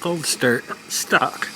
cold start stock.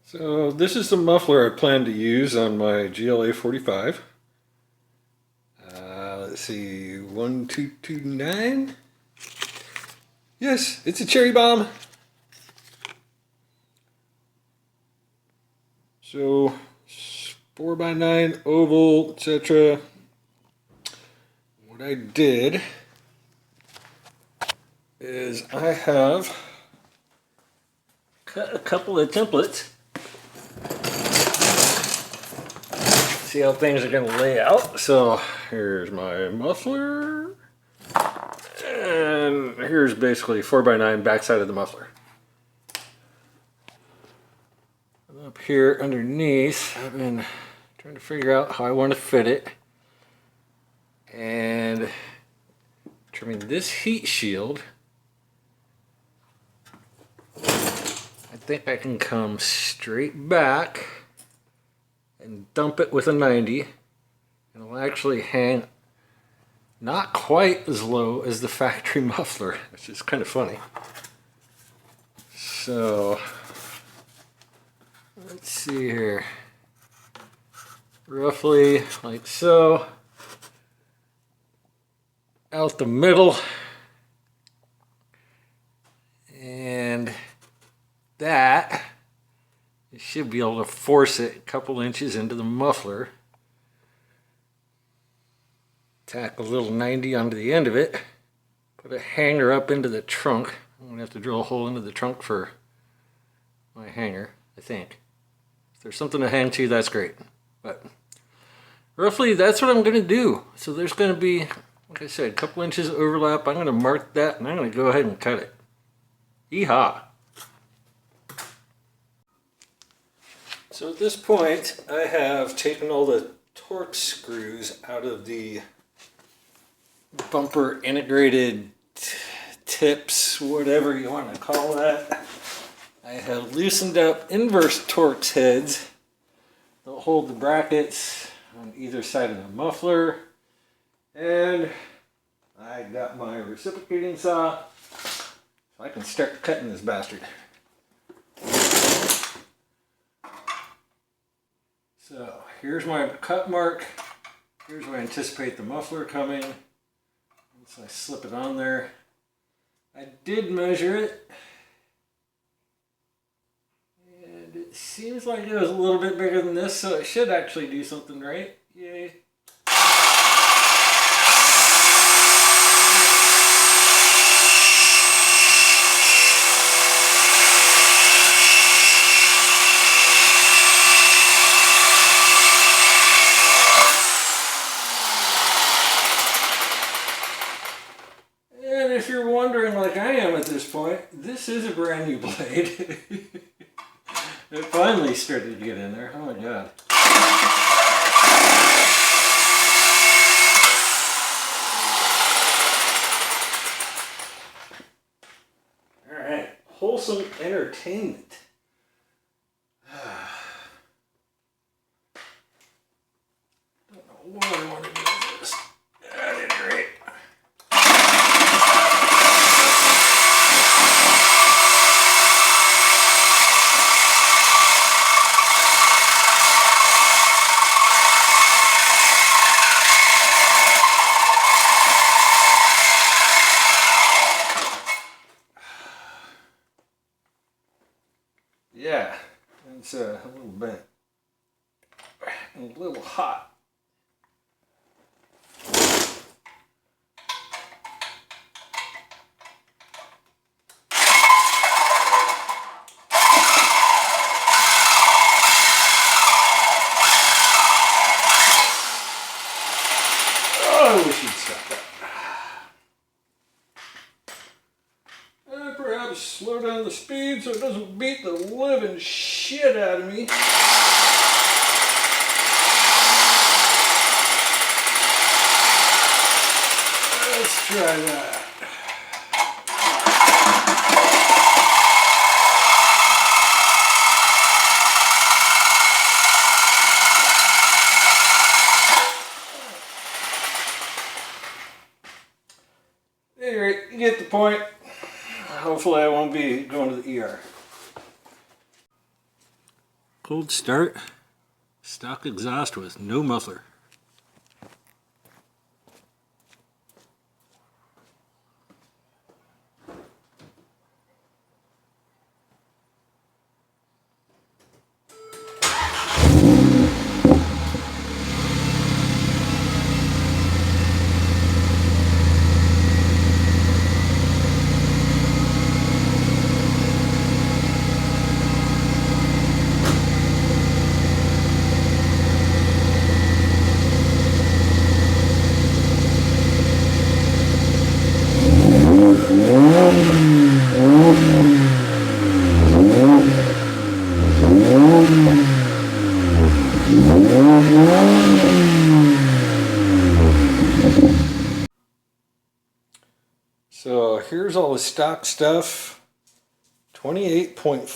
So this is the muffler I plan to use on my GLA45. Let's see, 1229. Yes, it's a cherry bomb. So 4x9 oval, etc. What I did is I have cut a couple of templates. See how things are going to lay out. So here's my muffler, and here's basically 4x9 backside of the muffler. Up here underneath, I've been trying to figure out how I want to fit it, and trimming this heat shield. I think I can come straight back and dump it with a 90, and it'll actually hang not quite as low as the factory muffler, which is kind of funny. So let's see here, roughly like so, out the middle, and that you should be able to force it a couple inches into the muffler. Tack a little 90 onto the end of it, put a hanger up into the trunk. I'm gonna have to drill a hole into the trunk for my hanger, I think. If there's something to hang to, that's great. But roughly that's what I'm gonna do. So there's gonna be, like I said, a couple inches of overlap. I'm gonna mark that and I'm gonna go ahead and cut it. Yeehaw! So at this point, I have taken all the Torx screws out of the bumper integrated tips, whatever you want to call that. I have loosened up inverse Torx heads that hold the brackets on either side of the muffler. And I got my reciprocating saw, so I can start cutting this bastard. So here's my cut mark. Here's where I anticipate the muffler coming. So I slip it on there. I did measure it, and it seems like it was a little bit bigger than this, so it should actually do something right. Yay. If you're wondering like I am at this point, this is a brand new blade. It finally started to get in there. Oh my god. Alright, wholesome entertainment. Don't know what I want to do with this. At any rate. Yeah, it's a little bent and a little hot. Oh, we should stop that. Perhaps slow down the speed so it doesn't beat the living shit out of me. Let's try that. Anyway, you get the point. Hopefully I won't be going to the ER. Cold start, stock exhaust with no muffler. So here's all the stock stuff. 28 pounds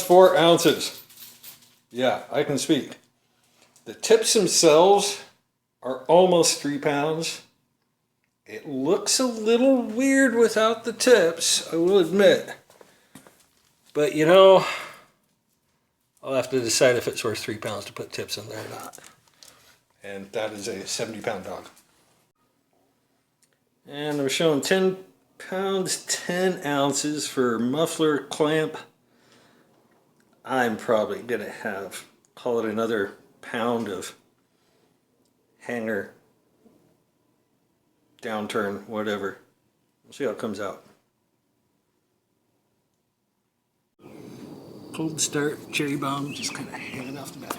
4 ounces. Yeah, I can speak. The tips themselves are almost 3 pounds. It looks a little weird without the tips, I will admit. But you know, I'll have to decide if it's worth 3 pounds to put tips in there or not. And that is a 70-pound dog. And I'm showing 10 pounds 10 ounces for muffler clamp. I'm probably gonna have, call it another pound of hanger, downturn, whatever. We'll see how it comes out. Cold start, cherry bomb, just kind of hanging off the back.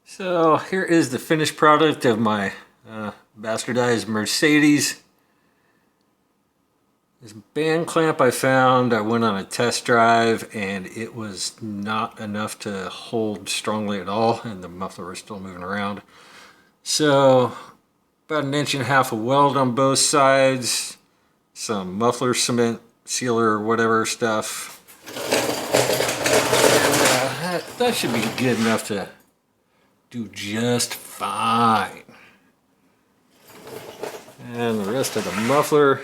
So here is the finished product of my bastardized Mercedes. This band clamp I found, I went on a test drive and it was not enough to hold strongly at all, and the muffler was still moving around. So about 1.5 inches of weld on both sides, some muffler cement sealer or whatever stuff. And, that should be good enough to do just fine. And the rest of the muffler.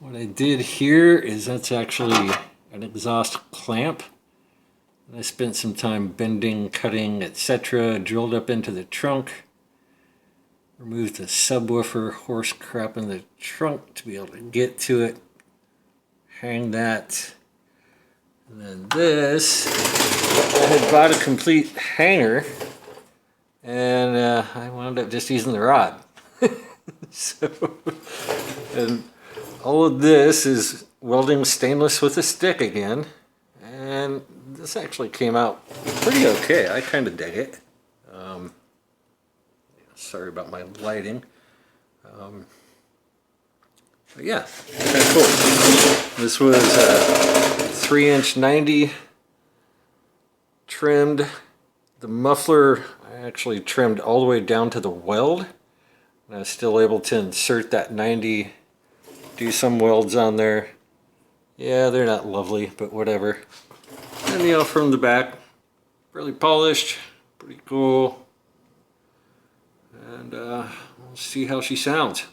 What I did here is that's actually an exhaust clamp. I spent some time bending, cutting, etc. Drilled up into the trunk. Removed the subwoofer horse crap in the trunk to be able to get to it. Hang that. And then this, I had bought a complete hanger, and I wound up just using the rod. So, and all of this is welding stainless with a stick again, and this actually came out pretty okay. I kind of dig it. Sorry about my lighting. But yeah, kind of cool. This was 3" 90 trimmed. The muffler I actually trimmed all the way down to the weld, and I was still able to insert that 90, do some welds on there. Yeah, they're not lovely, but whatever. And you know, from the back, Fairly polished, pretty cool. And we'll see how she sounds.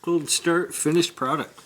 Cold start, finished product.